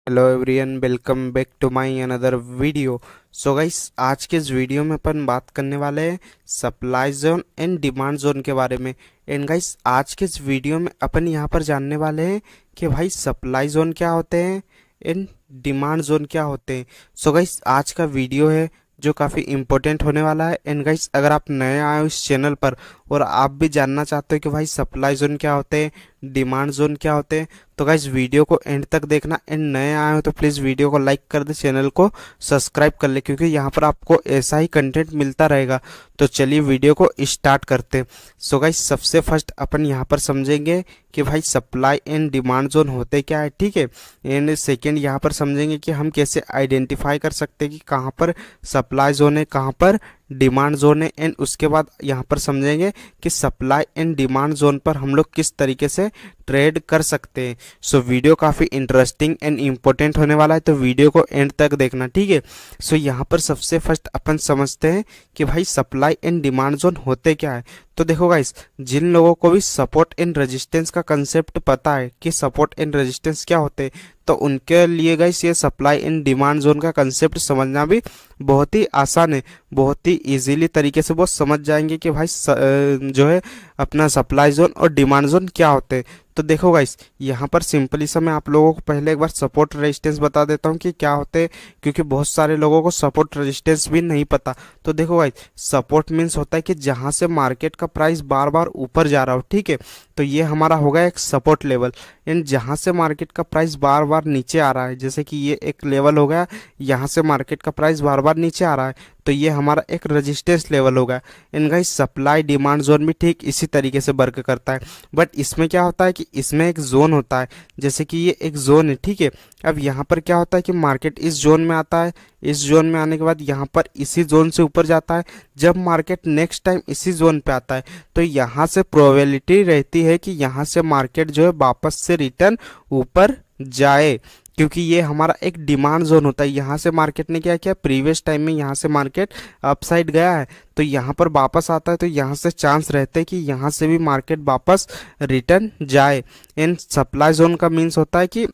Hello everyone, welcome back to my another video. So guys, आज के इस video में अपन बात करने वाले हैं supply zone and demand zone के बारे में। एंड गाइस, आज के इस वीडियो में अपन यहाँ पर जानने वाले हैं कि भाई सप्लाई जोन क्या होते हैं एंड डिमांड जोन क्या होते हैं। सो गाइस, आज का वीडियो है जो काफ़ी इम्पोर्टेंट होने वाला है। एंड गाइस, अगर आप नए आए हो इस चैनल पर और आप भी जानना चाहते हो कि भाई सप्लाई जोन क्या होते हैं, डिमांड जोन क्या होते हैं, तो गाइस वीडियो को एंड तक देखना। एंड नए आए हो तो प्लीज़ वीडियो को लाइक कर दे, चैनल को सब्सक्राइब कर ले, क्योंकि यहाँ पर आपको ऐसा ही कंटेंट मिलता रहेगा। तो चलिए वीडियो को स्टार्ट करते हैं। सो गाइस, सबसे फर्स्ट अपन यहाँ पर समझेंगे कि भाई सप्लाई एंड डिमांड जोन होते क्या है, ठीक है। एंड सेकेंड यहाँ पर समझेंगे कि हम कैसे आइडेंटिफाई कर सकते हैं कि कहाँ पर सप्लाई जोन है, कहाँ पर डिमांड जोन है। एंड उसके बाद यहाँ पर समझेंगे कि सप्लाई एंड डिमांड जोन पर हम लोग किस तरीके से ट्रेड कर सकते हैं। सो वीडियो काफ़ी इंटरेस्टिंग एंड इम्पोर्टेंट होने वाला है, तो वीडियो को एंड तक देखना, ठीक है। सो यहाँ पर सबसे फर्स्ट अपन समझते हैं कि भाई सप्लाई एंड डिमांड जोन होते क्या है। तो देखो गाइस, जिन लोगों को भी सपोर्ट एंड रेजिस्टेंस का कंसेप्ट पता है कि सपोर्ट एंड रेजिस्टेंस क्या होते हैं, तो उनके लिए गाइस ये सप्लाई एंड डिमांड जोन का कंसेप्ट समझना भी बहुत ही आसान है। बहुत ही इजीली तरीके से वो समझ जाएंगे कि भाई जो है अपना सप्लाई जोन और डिमांड जोन क्या होते हैं। तो देखो गाइस, यहाँ पर सिंपली सा मैं आप लोगों को पहले एक बार सपोर्ट रेजिस्टेंस बता देता हूँ कि क्या होते हैं, क्योंकि बहुत सारे लोगों को सपोर्ट रेजिस्टेंस भी नहीं पता। तो देखो गाइस, सपोर्ट मीन्स होता है कि जहाँ से मार्केट का प्राइस बार बार ऊपर जा रहा हो, ठीक है। तो ये हमारा होगा एक सपोर्ट लेवल। एंड जहाँ से मार्केट का प्राइस बार बार नीचे आ रहा है, जैसे कि ये एक लेवल हो गया, यहाँ से मार्केट का प्राइस बार बार नीचे आ रहा है, तो ये हमारा एक रेजिस्टेंस लेवल होगा। इन गाइस, सप्लाई डिमांड जोन भी ठीक इसी तरीके से वर्क करता है, बट इसमें क्या होता है कि इसमें एक जोन होता है, जैसे कि ये एक जोन है, ठीक है। अब यहाँ पर क्या होता है कि मार्केट इस जोन में आता है, इस जोन में आने के बाद यहाँ पर इसी जोन से ऊपर जाता है। जब मार्केट नेक्स्ट टाइम इसी जोन पे आता है, तो यहाँ से प्रोबेबिलिटी रहती है कि यहाँ से मार्केट जो है वापस से रिटर्न ऊपर जाए, क्योंकि ये हमारा एक डिमांड जोन होता है। यहाँ से मार्केट ने क्या किया, प्रीवियस टाइम में यहाँ से मार्केट अपसाइड गया है, तो यहाँ पर वापस आता है, तो यहाँ से चांस रहते हैं कि यहाँ से भी मार्केट वापस रिटर्न जाए। इन सप्लाई जोन का मीन्स होता है कि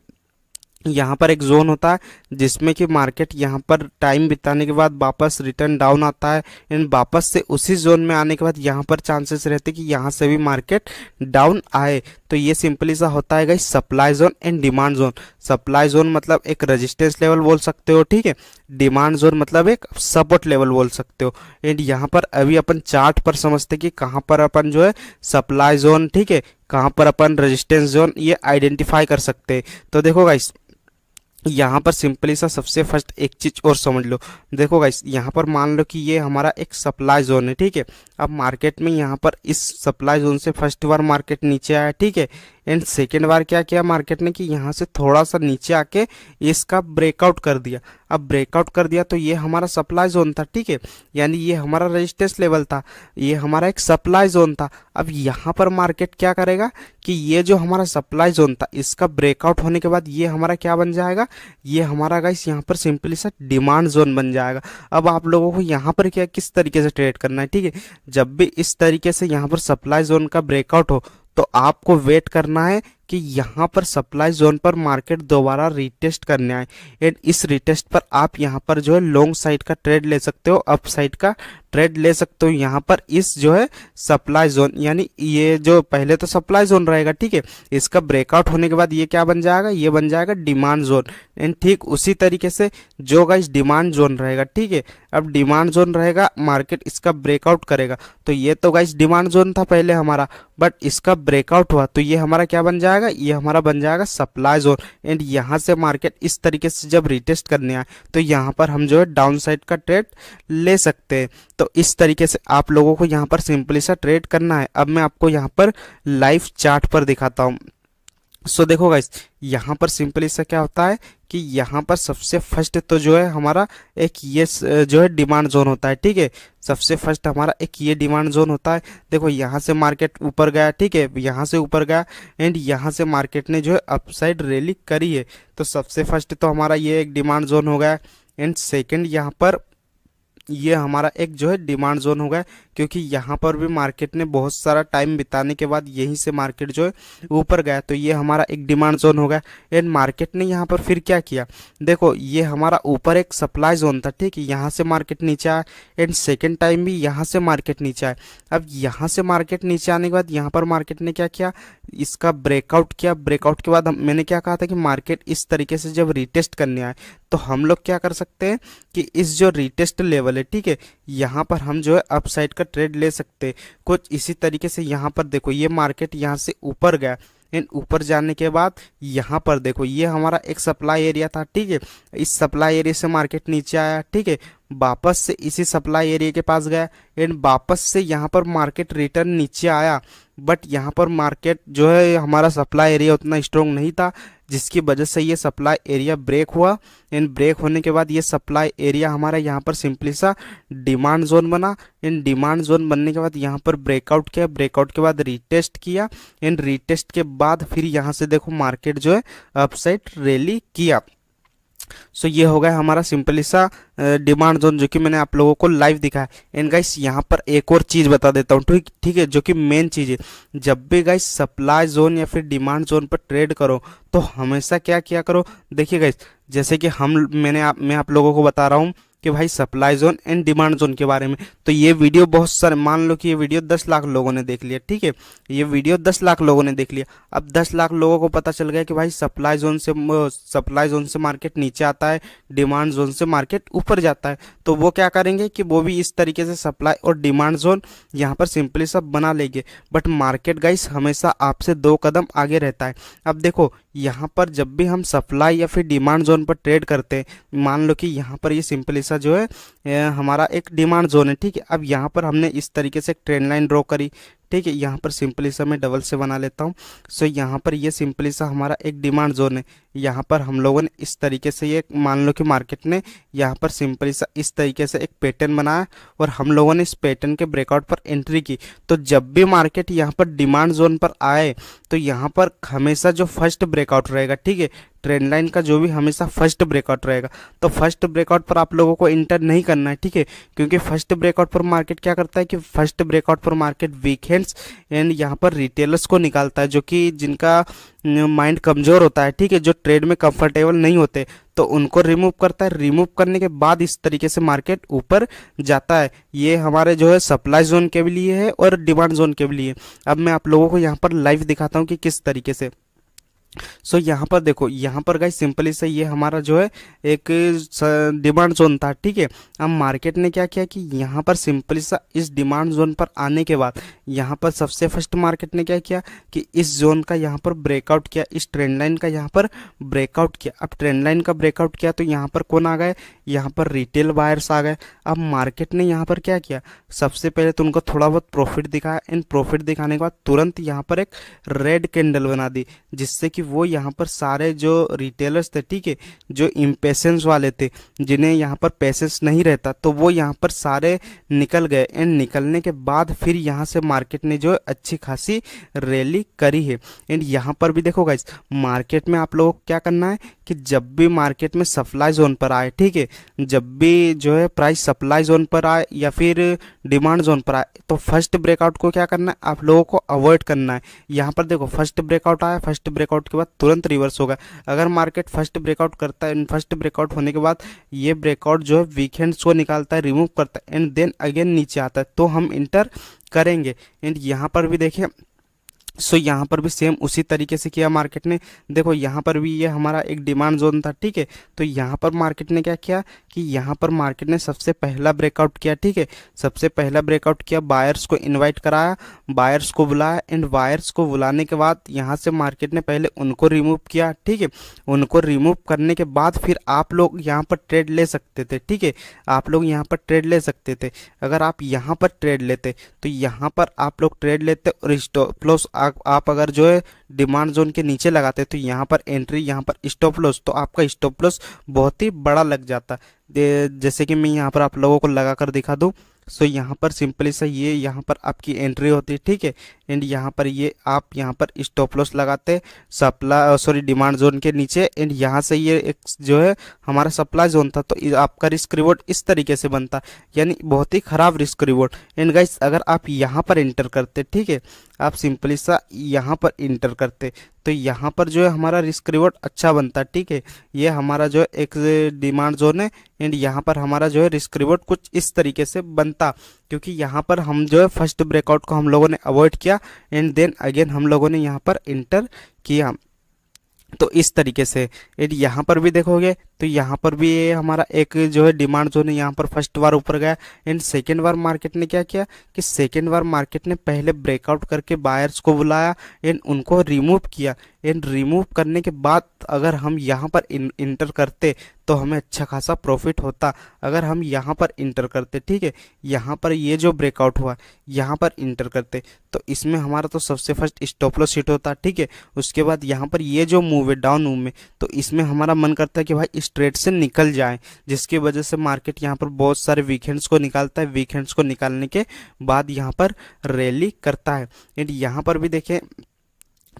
यहाँ पर एक जोन होता है जिसमें कि मार्केट यहाँ पर टाइम बिताने के बाद वापस रिटर्न डाउन आता है, एंड वापस से उसी जोन में आने के बाद यहाँ पर चांसेस रहते हैं कि यहाँ से भी मार्केट डाउन आए। तो ये सिंपली सा होता है guys supply zone and demand zone. Supply zone मतलब एक रेजिस्टेंस लेवल बोल सकते हो, ठीक है। डिमांड जोन मतलब एक सपोर्ट लेवल बोल सकते हो। एंड यहाँ पर अभी अपन चार्ट पर समझते कि कहाँ पर अपन जो है सप्लाई जोन, ठीक है, कहाँ पर अपन रेजिस्टेंस जोन ये आइडेंटिफाई कर सकते हैं। तो देखो गाइस, यहाँ पर सिंपली सा सबसे फर्स्ट एक चीज और समझ लो। देखो गाइस, यहाँ पर मान लो कि ये हमारा एक सप्लाई जोन है, ठीक है। अब मार्केट में यहाँ पर इस सप्लाई जोन से फर्स्ट बार मार्केट नीचे आया, ठीक है। एंड सेकेंड बार क्या किया मार्केट ने कि यहाँ से थोड़ा सा नीचे आके इसका ब्रेकआउट कर दिया। अब ब्रेकआउट कर दिया तो ये हमारा सप्लाई जोन था, ठीक है, यानी ये हमारा रेजिस्टेंस लेवल था, ये हमारा एक सप्लाई जोन था। अब यहाँ पर मार्केट क्या करेगा कि ये जो हमारा सप्लाई जोन था इसका ब्रेकआउट होने के बाद ये हमारा क्या बन जाएगा, ये हमारा गाइस यहाँ पर सिंपली सा डिमांड जोन बन जाएगा। अब आप लोगों को यहाँ पर क्या किस तरीके से ट्रेड करना है, ठीक है। जब भी इस तरीके से यहाँ पर सप्लाई जोन का ब्रेकआउट हो, तो आपको वेट करना है कि यहाँ पर सप्लाई जोन पर मार्केट दोबारा रिटेस्ट करने आए। एंड इस रिटेस्ट पर आप यहाँ पर जो है लॉन्ग साइड का ट्रेड ले सकते हो, अप साइड का ट्रेड ले सकते हो। यहाँ पर इस जो है सप्लाई जोन, यानी ये जो पहले तो सप्लाई जोन रहेगा, ठीक है, इसका ब्रेकआउट होने के बाद ये क्या बन जाएगा, ये बन जाएगा डिमांड जोन। एंड ठीक उसी तरीके से जो गाइस डिमांड जोन रहेगा, ठीक है, अब डिमांड जोन रहेगा, मार्केट इसका ब्रेकआउट करेगा, तो ये तो गाइस डिमांड जोन था पहले हमारा, बट इसका ब्रेकआउट हुआ तो ये हमारा क्या बन जाएगा, ये हमारा बन जाएगा सप्लाई जोन। एंड यहाँ से मार्केट इस तरीके से जब रिटेस्ट करने आए, तो यहाँ पर हम जो है डाउन साइड का ट्रेड ले सकते हैं। तो इस तरीके से आप लोगों को यहाँ पर सिंपली सा ट्रेड करना है। अब मैं आपको यहाँ पर लाइव चार्ट पर दिखाता हूँ। सो देखो गाइस, यहाँ पर सिंपली सा क्या होता है कि यहाँ पर सबसे फर्स्ट तो जो है हमारा एक ये जो है डिमांड जोन होता है, ठीक है। सबसे फर्स्ट हमारा एक ये डिमांड जोन होता है। देखो यहाँ से मार्केट ऊपर गया, ठीक है, यहाँ से ऊपर गया, एंड यहाँ से मार्केट ने जो है अपसाइड रैली करी है। तो सबसे फर्स्ट तो हमारा ये एक डिमांड जोन हो गया। एंड सेकंड यहाँ पर ये हमारा एक जो है डिमांड जोन होगा, क्योंकि यहाँ पर भी मार्केट ने बहुत सारा टाइम बिताने के बाद यहीं से मार्केट जो है ऊपर गया, तो ये हमारा एक डिमांड जोन होगा। एंड मार्केट ने यहाँ पर फिर क्या किया, देखो ये हमारा ऊपर एक सप्लाई जोन था, ठीक है, यहाँ से मार्केट नीचे आया एंड सेकेंड टाइम भी यहाँ से मार्केट नीचे आया। अब यहाँ से मार्केट नीचे आने के बाद यहाँ पर मार्केट ने क्या किया, इसका ब्रेकआउट किया। ब्रेकआउट के बाद मैंने क्या कहा था कि मार्केट इस तरीके से जब रिटेस्ट करने आए तो हम लोग क्या कर सकते हैं कि इस जो रिटेस्ट लेवल है, ठीक है, यहाँ पर हम जो है अपसाइड का ट्रेड ले सकते हैं। कुछ इसी तरीके से यहाँ पर देखो ये मार्केट यहाँ से ऊपर गया एंड ऊपर जाने के बाद यहाँ पर देखो ये हमारा एक सप्लाई एरिया था, ठीक है, इस सप्लाई एरिया से मार्केट नीचे आया, ठीक है, वापस से इसी सप्लाई एरिया के पास गया एंड वापस से यहाँ पर मार्केट रिटर्न नीचे आया। बट यहाँ पर मार्केट जो है हमारा सप्लाई एरिया उतना स्ट्रॉन्ग नहीं था, जिसकी वजह से ये सप्लाई एरिया ब्रेक हुआ एंड ब्रेक होने के बाद ये सप्लाई एरिया हमारा यहाँ पर सिंपली सा डिमांड जोन बना। एंड डिमांड जोन बनने के बाद यहाँ पर ब्रेकआउट किया, ब्रेकआउट के बाद रीटेस्ट किया एंड रीटेस्ट के बाद फिर यहाँ से देखो मार्केट जो है अपसाइड रैली किया। सो ये हो गया हमारा सिंपली सा डिमांड जोन, जो कि मैंने आप लोगों को लाइव दिखाया। एंड गाइस यहाँ पर एक और चीज़ बता देता हूँ, ठीक है, जो कि मेन चीज़ है। जब भी गाइस सप्लाई जोन या फिर डिमांड जोन पर ट्रेड करो तो हमेशा क्या किया करो, देखिए गाइस, जैसे कि मैं आप लोगों को बता रहा हूँ कि भाई supply zone and demand zone के बारे में, तो ये वीडियो बहुत सारे, मान लो कि ये वीडियो 10 लाख लोगों ने देख लिया, ठीक है, ये वीडियो 10 लाख लोगों ने देख लिया। अब 10 लाख लोगों को पता चल गया कि भाई सप्लाई जोन से मार्केट नीचे आता है, डिमांड जोन से मार्केट ऊपर जाता है, तो वो क्या करेंगे कि वो भी इस तरीके से सप्लाई और डिमांड जोन यहाँ पर सिंपली सब बना लेंगे। बट मार्केट गाइस हमेशा आपसे 2 कदम आगे रहता है। अब देखो यहाँ पर जब भी हम सप्लाई या फिर डिमांड जोन पर ट्रेड करते हैं, मान लो कि यहाँ पर ये सिंपली सा जो है हमारा एक डिमांड जोन है, ठीक है। अब यहाँ पर हमने इस तरीके से एक ट्रेंड लाइन ड्रॉ करी, ठीक है, यहाँ पर सिंपली सा मैं डबल से बना लेता हूँ। सो यहाँ पर ये सिंपली सा हमारा एक डिमांड जोन है। यहाँ पर हम लोगों ने इस तरीके से ये मान लो कि मार्केट ने यहाँ पर सिंपली सा इस तरीके से एक पैटर्न बनाया और हम लोगों ने इस पैटर्न के ब्रेकआउट पर एंट्री की। तो जब भी मार्केट यहाँ पर डिमांड जोन पर आए तो यहाँ पर हमेशा जो फर्स्ट ब्रेकआउट रहेगा, ठीक है, ट्रेंड लाइन का जो भी हमेशा फर्स्ट ब्रेकआउट रहेगा, तो फर्स्ट ब्रेकआउट पर आप लोगों को इंटर नहीं करना है, ठीक है, क्योंकि फर्स्ट ब्रेकआउट पर मार्केट क्या करता है कि फर्स्ट ब्रेकआउट पर मार्केट वीकेंड्स एंड यहाँ पर रिटेलर्स को निकालता है, जो कि जिनका माइंड कमज़ोर होता है, ठीक है, जो ट्रेड में कंफर्टेबल नहीं होते, तो उनको रिमूव करता है। रिमूव करने के बाद इस तरीके से मार्केट ऊपर जाता है। ये हमारे जो है सप्लाई जोन के भी लिए है और डिमांड जोन के भी लिए। अब मैं आप लोगों को यहाँ पर लाइव दिखाता हूँ कि किस तरीके से। सो यहाँ पर देखो, यहाँ पर गाइस सिंपली से ये हमारा जो है एक डिमांड जोन था, ठीक है। अब मार्केट ने क्या किया कि यहाँ पर सिंपली सा इस डिमांड जोन पर आने के बाद यहाँ पर सबसे फर्स्ट मार्केट ने क्या किया कि इस जोन का यहाँ पर ब्रेकआउट किया, इस ट्रेंड लाइन का यहाँ पर ब्रेकआउट किया। अब ट्रेंड लाइन का ब्रेकआउट किया तो यहाँ पर कौन आ गए, यहाँ पर रिटेल बायर्स आ गए। अब मार्केट ने यहाँ पर क्या किया, सबसे पहले तो उनको थोड़ा बहुत प्रॉफिट दिखाया एंड प्रॉफिट दिखाने के बाद तुरंत यहाँ पर एक रेड कैंडल बना दी, जिससे कि वो यहाँ पर सारे जो रिटेलर्स थे, ठीक है, जो इम्पेशेंस वाले थे, जिन्हें यहाँ पर पेशेंस नहीं रहता, तो वो यहाँ पर सारे निकल गए। एंड निकलने के बाद फिर यहाँ से मार्केट ने जो अच्छी खासी रैली करी है। एंड यहाँ पर भी देखो गाइस, मार्केट में आप लोगों को क्या करना है कि जब भी मार्केट में सप्लाई जोन पर आए, ठीक है, जब भी जो है प्राइस सप्लाई जोन पर आए या फिर डिमांड जोन पर आए, तो फर्स्ट ब्रेकआउट को क्या करना है, आप लोगों को अवॉइड करना है। यहाँ पर देखो फर्स्ट ब्रेकआउट आया, फर्स्ट ब्रेकआउट के बाद तुरंत रिवर्स होगा। अगर मार्केट फर्स्ट ब्रेकआउट करता है, फर्स्ट ब्रेकआउट होने के बाद ये ब्रेकआउट जो है वीकेंड्स को निकालता है, रिमूव करता है एंड देन अगेन नीचे आता है, तो हम इंटर करेंगे। एंड यहाँ पर भी देखिए, सो यहाँ पर भी सेम उसी तरीके से किया मार्केट ने। देखो यहाँ पर भी ये हमारा एक डिमांड जोन था, ठीक है, तो यहाँ पर मार्केट ने क्या किया कि यहाँ पर मार्केट ने सबसे पहला ब्रेकआउट किया, ठीक है, सबसे पहला ब्रेकआउट किया, बायर्स को इनवाइट कराया, बायर्स को बुलाया एंड बायर्स को बुलाने के बाद यहाँ से मार्केट ने पहले उनको रिमूव किया, ठीक है, उनको रिमूव करने के बाद फिर आप लोग यहाँ पर ट्रेड ले सकते थे, ठीक है, आप लोग यहाँ पर ट्रेड ले सकते थे। अगर आप यहाँ पर ट्रेड लेते तो यहाँ पर आप लोग ट्रेड लेते और स्टॉप लॉस आप अगर जो है डिमांड जोन के नीचे लगाते तो यहाँ पर एंट्री, यहाँ पर स्टॉप लॉस, तो आपका स्टॉप लॉस बहुत ही बड़ा लग जाता। जैसे कि मैं यहाँ पर आप लोगों को लगा कर दिखा दूँ। सो यहाँ पर सिंपली सा ये यहाँ पर आपकी एंट्री होती है, ठीक है। एंड यहाँ पर ये आप यहाँ पर स्टॉप लॉस लगाते सप्लाई सॉरी डिमांड जोन के नीचे। एंड यहाँ से ये एक जो है हमारा सप्लाई जोन था, तो आपका रिस्क रिवॉर्ड इस तरीके से बनता, यानी बहुत ही खराब रिस्क रिवॉर्ड। एंड गाइस अगर आप यहाँ पर इंटर करते, ठीक है, आप सिंपली सा यहाँ पर इंटर करते, तो यहाँ पर जो है हमारा रिस्क रिवॉर्ड अच्छा बनता, ठीक है। ये हमारा जो है एक डिमांड जोन है। एंड यहाँ पर हमारा जो है रिस्क रिवॉर्ड कुछ इस तरीके से बनता, क्योंकि यहाँ पर हम जो है फर्स्ट ब्रेकआउट को हम लोगों ने अवॉइड किया एंड देन अगेन हम लोगों ने यहाँ पर इंटर किया, तो इस तरीके से। एंड यहाँ पर भी देखोगे तो यहाँ पर भी ये हमारा एक जो है डिमांड जोन है, यहाँ पर फर्स्ट बार ऊपर गया। एंड सेकेंड बार मार्केट ने क्या किया कि सेकेंड बार मार्केट ने पहले ब्रेकआउट करके बायर्स को बुलाया एंड उनको रिमूव किया। एंड रिमूव करने के बाद अगर हम यहाँ पर इंटर करते तो हमें अच्छा खासा प्रॉफिट होता। अगर हम यहाँ पर इंटर करते, ठीक है, यहाँ पर ये जो ब्रेकआउट हुआ यहाँ पर इंटर करते, तो इसमें हमारा तो सबसे फर्स्ट स्टॉप लॉस हिट होता, ठीक है। उसके बाद यहाँ पर ये जो मूव है डाउन मूव में, तो इसमें हमारा मन करता है कि भाई इस ट्रेड से निकल जाए, जिसकी वजह से मार्केट यहाँ पर बहुत सारे वीकेंड्स को निकालता है। वीकेंड्स को निकालने के बाद यहाँ पर रैली करता है। एंड यहाँ पर भी देखें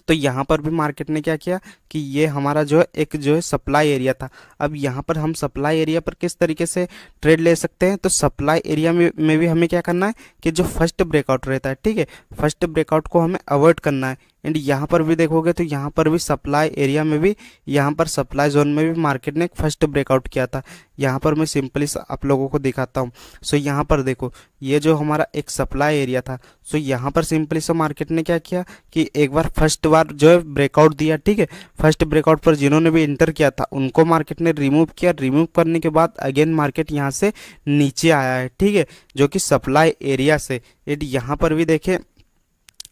तो यहाँ पर भी मार्केट ने क्या किया कि ये हमारा जो है एक जो है सप्लाई एरिया था। अब यहाँ पर हम सप्लाई एरिया पर किस तरीके से ट्रेड ले सकते हैं, तो सप्लाई एरिया में भी हमें क्या करना है कि जो फर्स्ट ब्रेकआउट रहता है, ठीक है, फर्स्ट ब्रेकआउट को हमें अवॉइड करना है। एंड यहाँ पर भी देखोगे तो यहाँ पर भी सप्लाई एरिया में भी, यहाँ पर सप्लाई जोन में भी मार्केट ने एक फर्स्ट ब्रेकआउट किया था। यहाँ पर मैं सिंपली आप लोगों को दिखाता हूँ। सो यहाँ पर देखो ये जो हमारा एक सप्लाई एरिया था, सो यहाँ पर सिंपली से मार्केट ने क्या किया कि एक बार फर्स्ट बार जो है ब्रेकआउट दिया, ठीक है। फर्स्ट ब्रेकआउट पर जिन्होंने भी इंटर किया था उनको मार्केट ने रिमूव किया। रिमूव करने के बाद अगेन मार्केट यहाँ से नीचे आया है, ठीक है, जो कि सप्लाई एरिया से। यदि यहाँ पर भी देखें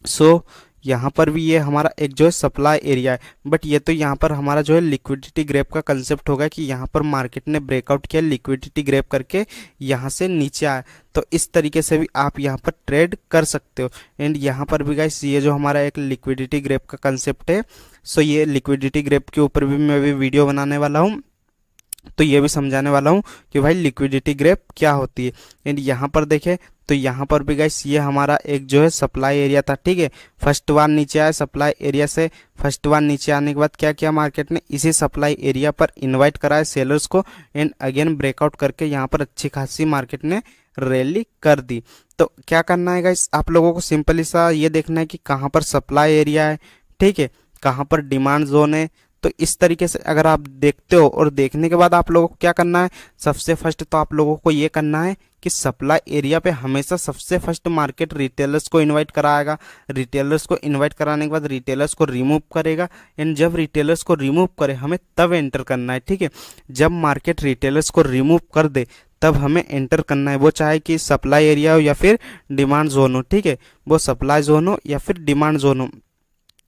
सो यहाँ पर भी ये हमारा एक जो है सप्लाई एरिया है, बट ये तो यहाँ पर हमारा जो है लिक्विडिटी ग्रैब का कंसेप्ट होगा कि यहाँ पर मार्केट ने ब्रेकआउट किया, लिक्विडिटी ग्रैब करके यहाँ से नीचे आया। तो इस तरीके से भी आप यहाँ पर ट्रेड कर सकते हो। एंड यहाँ पर भी गाइस ये जो हमारा एक लिक्विडिटी ग्रैब का कंसेप्ट है, सो ये लिक्विडिटी ग्रैब के ऊपर भी मैं भी वीडियो बनाने वाला हूँ, तो ये भी समझाने वाला हूँ कि भाई लिक्विडिटी ग्रैब क्या होती है। एंड यहाँ पर देखें तो यहाँ पर भी गाइस ये हमारा एक जो है सप्लाई एरिया था, ठीक है। फर्स्ट बार नीचे आया सप्लाई एरिया से, फर्स्ट बार नीचे आने के बाद क्या किया मार्केट ने, इसी सप्लाई एरिया पर इनवाइट कराया सेलर्स को एंड अगेन ब्रेकआउट करके यहाँ पर अच्छी खासी मार्केट ने रैली कर दी। तो क्या करना है गाइस, आप लोगों को सिंपली सा ये देखना है कि कहाँ पर सप्लाई एरिया है, ठीक है, कहाँ पर डिमांड जोन है। तो इस तरीके से अगर आप देखते हो और देखने के बाद आप लोगों को क्या करना है, सबसे फर्स्ट तो आप लोगों को ये करना है कि सप्लाई एरिया पे हमेशा सबसे फर्स्ट मार्केट रिटेलर्स को इनवाइट कराएगा। रिटेलर्स को इनवाइट कराने के बाद रिटेलर्स को रिमूव करेगा। एंड जब रिटेलर्स को रिमूव करे हमें तब एंटर करना है, ठीक है। जब मार्केट रिटेलर्स को रिमूव कर दे तब हमें एंटर करना है, वो चाहे कि सप्लाई एरिया हो या फिर डिमांड जोन हो, ठीक है, वो सप्लाई जोन हो या फिर डिमांड जोन हो।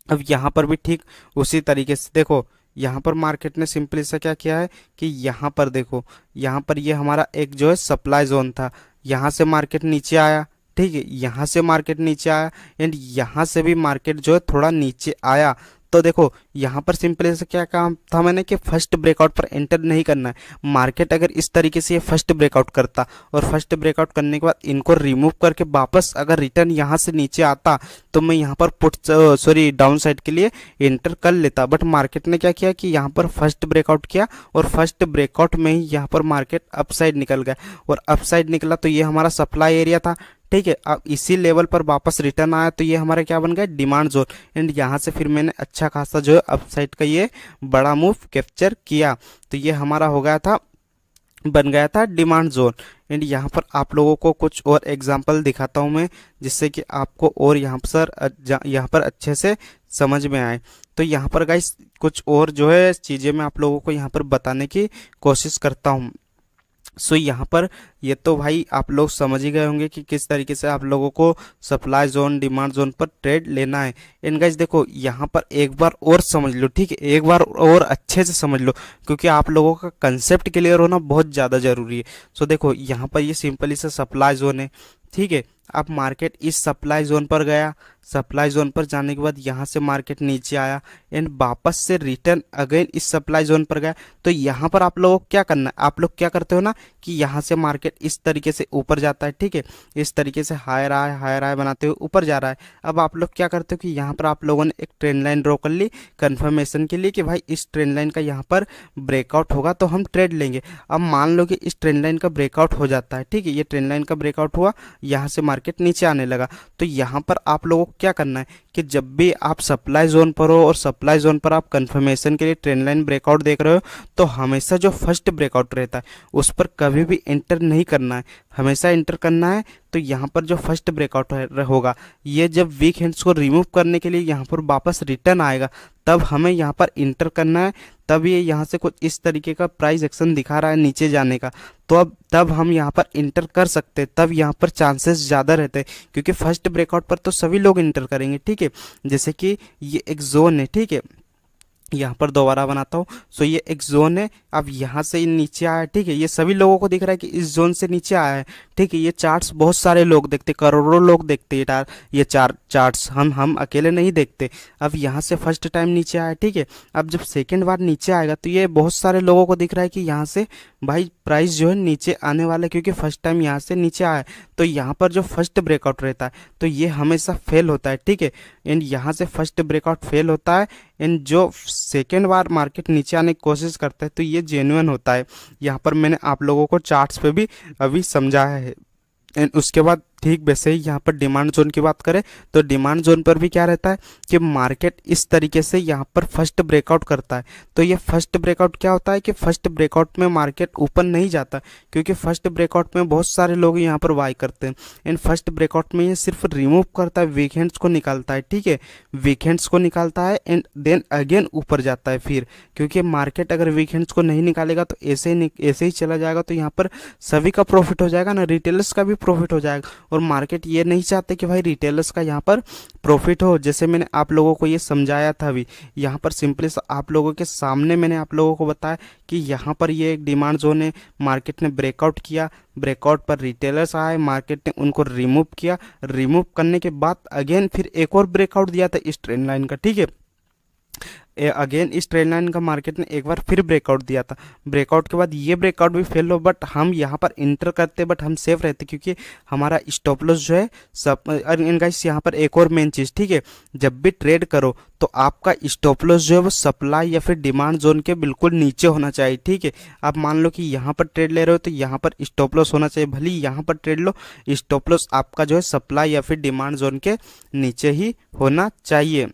अब यहाँ पर भी ठीक उसी तरीके से देखो, यहाँ पर मार्केट ने सिंपली से क्या किया है कि यहाँ पर देखो, यहाँ पर ये हमारा एक जो है सप्लाई जोन था, यहाँ से मार्केट नीचे आया, ठीक है, यहाँ से मार्केट नीचे आया एंड यहाँ से भी मार्केट जो है थोड़ा नीचे आया। तो देखो यहाँ पर सिंपली से क्या काम था मैंने कि फर्स्ट ब्रेकआउट पर एंटर नहीं करना है। मार्केट अगर इस तरीके से ये फर्स्ट ब्रेकआउट करता और फर्स्ट ब्रेकआउट करने के बाद इनको रिमूव करके वापस अगर रिटर्न यहाँ से नीचे आता तो मैं यहाँ पर डाउन साइड के लिए एंटर कर लेता। बट मार्केट ने क्या किया कि यहाँ पर फर्स्ट ब्रेकआउट किया और फर्स्ट ब्रेकआउट में ही यहाँ पर मार्केट अप साइड निकल गया और अप साइड निकला तो ये हमारा सप्लाई एरिया था, ठीक है। अब इसी लेवल पर वापस रिटर्न आया तो ये हमारा क्या बन गया, डिमांड जोन। एंड यहाँ से फिर मैंने अच्छा खासा जो है अपसाइड का ये बड़ा मूव कैप्चर किया, तो ये हमारा हो गया था, बन गया था डिमांड जोन। एंड यहाँ पर आप लोगों को कुछ और एग्जांपल दिखाता हूँ मैं, जिससे कि आपको और यहाँ पर अच्छे से समझ में आए। तो यहाँ पर गाइस कुछ और जो है चीज़ें मैं आप लोगों को यहाँ पर बताने की कोशिश करता हूँ। सो यहाँ पर ये तो भाई आप लोग समझ ही गए होंगे कि किस तरीके से आप लोगों को सप्लाई जोन डिमांड जोन पर ट्रेड लेना है। एंड गाइस देखो यहाँ पर एक बार और समझ लो, ठीक है, एक बार और अच्छे से समझ लो, क्योंकि आप लोगों का कंसेप्ट क्लियर होना बहुत ज़्यादा जरूरी है। सो देखो यहाँ पर ये सिंपली से सप्लाई जोन है, ठीक है, अब मार्केट इस सप्लाई जोन पर गया, सप्लाई जोन पर जाने के बाद यहाँ से मार्केट नीचे आया एंड वापस से रिटर्न अगेन इस सप्लाई जोन पर गया। तो यहाँ पर आप लोगों को क्या करना है, आप लोग क्या करते हो ना कि यहाँ से मार्केट इस तरीके से ऊपर जाता है, ठीक है, इस तरीके से हायर हाई बनाते हुए ऊपर जा रहा है। अब आप लोग क्या करते हो कि यहाँ पर आप लोगों ने एक ट्रेंड लाइन ड्रॉ कर ली कंफर्मेशन के लिए कि भाई इस ट्रेंड लाइन का यहाँ पर ब्रेकआउट होगा तो हम ट्रेड लेंगे। अब मान लो कि इस ट्रेंड लाइन का ब्रेकआउट हो जाता है, ठीक है, ये ट्रेंड लाइन का ब्रेकआउट हुआ, यहाँ से मार्केट नीचे आने लगा। तो यहाँ पर आप लोगों को क्या करना है कि जब भी आप सप्लाई जोन पर हो और सप्लाई जोन पर आप कंफर्मेशन के लिए ट्रेंड लाइन ब्रेकआउट देख रहे हो, तो हमेशा जो फर्स्ट ब्रेकआउट रहता है उस पर कभी भी एंटर नहीं करना है, हमेशा एंटर करना है। तो यहाँ पर जो फर्स्ट ब्रेकआउट होगा, ये जब वीक हैंड्स को रिमूव करने के लिए यहाँ पर वापस रिटर्न आएगा, तब हमें यहाँ पर इंटर करना है। तब ये यहाँ से कुछ इस तरीके का प्राइस एक्शन दिखा रहा है नीचे जाने का, तो अब तब हम यहाँ पर इंटर कर सकते हैं, तब यहाँ पर चांसेस ज़्यादा रहते हैं, क्योंकि फर्स्ट ब्रेकआउट पर तो सभी लोग इंटर करेंगे, ठीक है। जैसे कि ये एक जोन है, ठीक है, यहाँ पर दोबारा बनाता हूँ। सो ये एक जोन है, अब यहाँ से नीचे आया, ठीक है, ये सभी लोगों को दिख रहा है कि इस जोन से नीचे आया है, ठीक है। ये चार्ट्स बहुत सारे लोग देखते, करोड़ों लोग देखते ये चार्ट्स, हम अकेले नहीं देखते। अब यहाँ से फर्स्ट टाइम नीचे आया, ठीक है, अब जब सेकेंड बार नीचे आएगा तो ये बहुत सारे लोगों को दिख रहा है कि यहाँ से भाई प्राइस जो है नीचे आने वाला है, क्योंकि फर्स्ट टाइम यहाँ से नीचे आया है। तो यहाँ पर जो फर्स्ट ब्रेकआउट रहता है तो ये हमेशा फेल होता है, ठीक है, एंड यहाँ से फर्स्ट ब्रेकआउट फेल होता है एंड जो सेकेंड बार मार्केट नीचे आने की कोशिश करता है तो ये जेन्युइन होता है। यहाँ पर मैंने आप लोगों को चार्ट्स पे भी अभी समझाया है। एंड उसके बाद ठीक वैसे ही यहाँ पर डिमांड जोन की बात करें तो डिमांड जोन पर भी क्या रहता है कि मार्केट इस तरीके से यहाँ पर फर्स्ट ब्रेकआउट करता है। तो ये फर्स्ट ब्रेकआउट क्या होता है कि फर्स्ट ब्रेकआउट में मार्केट ऊपर नहीं जाता, क्योंकि फर्स्ट ब्रेकआउट में बहुत सारे लोग यहाँ पर बाय करते हैं। एंड फर्स्ट ब्रेकआउट में ये सिर्फ रिमूव करता है, वीकेंड्स को निकालता है, ठीक है, वीकेंड्स को निकालता है एंड देन अगेन ऊपर जाता है फिर, क्योंकि मार्केट अगर वीकेंड्स को नहीं निकालेगा तो ऐसे ही चला जाएगा, तो यहाँ पर सभी का प्रॉफिट हो जाएगा ना, रिटेलर्स का भी प्रॉफिट हो जाएगा। और मार्केट ये नहीं चाहते कि भाई रिटेलर्स का यहाँ पर प्रॉफिट हो। जैसे मैंने आप लोगों को ये समझाया था अभी, यहाँ पर सिंपली आप लोगों के सामने मैंने आप लोगों को बताया कि यहाँ पर ये एक डिमांड जोन है, मार्केट ने ब्रेकआउट किया, ब्रेकआउट पर रिटेलर्स आए, मार्केट ने उनको रिमूव किया, रिमूव करने के बाद अगेन फिर एक और ब्रेकआउट दिया था इस ट्रेंड लाइन का, ठीक है, अगेन इस ट्रेंड लाइन का मार्केट ने एक बार फिर ब्रेकआउट दिया था। ब्रेकआउट के बाद ये ब्रेकआउट भी फेल हो, बट हम यहाँ पर इंटर करते, बट हम सेफ रहते क्योंकि हमारा स्टॉप लॉस जो है सब। गाइस यहाँ पर एक और मेन चीज़, ठीक है, जब भी ट्रेड करो तो आपका स्टॉप लॉस जो है वो सप्लाई या फिर डिमांड जोन के बिल्कुल नीचे होना चाहिए, ठीक है। आप मान लो कि यहाँ पर ट्रेड ले रहे हो तो यहाँ पर स्टॉप लॉस होना चाहिए, भले ही यहाँ पर ट्रेड लो, स्टॉप लॉस आपका जो है सप्लाई या फिर डिमांड जोन के नीचे ही होना चाहिए।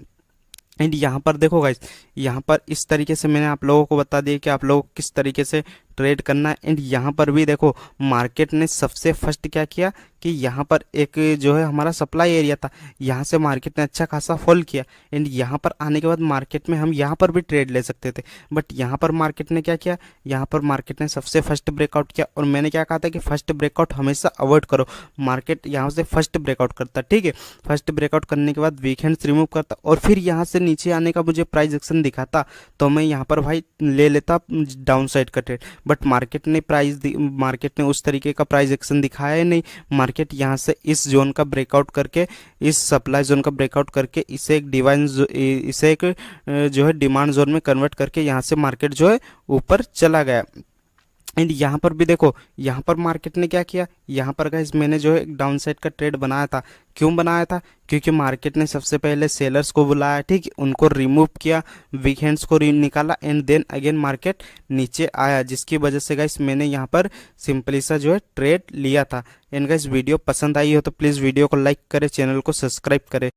एंड यहाँ पर देखो गाइस, यहाँ पर इस तरीके से मैंने आप लोगों को बता दिया कि आप लोगों को किस तरीके से ट्रेड करना है। एंड यहाँ पर भी देखो मार्केट ने सबसे फर्स्ट क्या किया कि यहाँ पर एक जो है हमारा सप्लाई एरिया था, यहाँ से मार्केट ने अच्छा खासा फॉल किया। एंड यहाँ पर आने के बाद मार्केट में हम यहाँ पर भी ट्रेड ले सकते थे, बट यहाँ पर मार्केट ने क्या किया, यहाँ पर मार्केट ने सबसे फर्स्ट ब्रेकआउट किया। और मैंने क्या कहा था कि फर्स्ट ब्रेकआउट हमेशा अवॉइड करो, मार्केट यहाँ से फर्स्ट ब्रेकआउट करता, ठीक है, फर्स्ट ब्रेकआउट करने के बाद वीकेंड्स रिमूव करता और फिर यहाँ से नीचे आने का मुझे प्राइस एक्शन दिखाता तो मैं यहाँ पर भाई ले लेता डाउन साइड का ट्रेड। बट मार्केट ने उस तरीके का प्राइस एक्शन दिखाया ही नहीं। मार्केट यहाँ से इस जोन का ब्रेकआउट करके, इस सप्लाई जोन का ब्रेकआउट करके इसे एक जो है डिमांड जोन में कन्वर्ट करके यहाँ से मार्केट जो है ऊपर चला गया। एंड यहाँ पर भी देखो, यहाँ पर मार्केट ने क्या किया, यहाँ पर गाइस मैंने जो है एक डाउन साइड का ट्रेड बनाया था। क्यों बनाया था, क्योंकि मार्केट ने सबसे पहले सेलर्स को बुलाया, ठीक है, उनको रिमूव किया, वीकेंड्स को निकाला एंड देन अगेन मार्केट नीचे आया, जिसकी वजह से गाइस मैंने यहाँ पर सिंपली सा जो है ट्रेड लिया था। एंड गाइस वीडियो पसंद आई हो तो प्लीज़ वीडियो को लाइक करें, चैनल को सब्सक्राइब करें।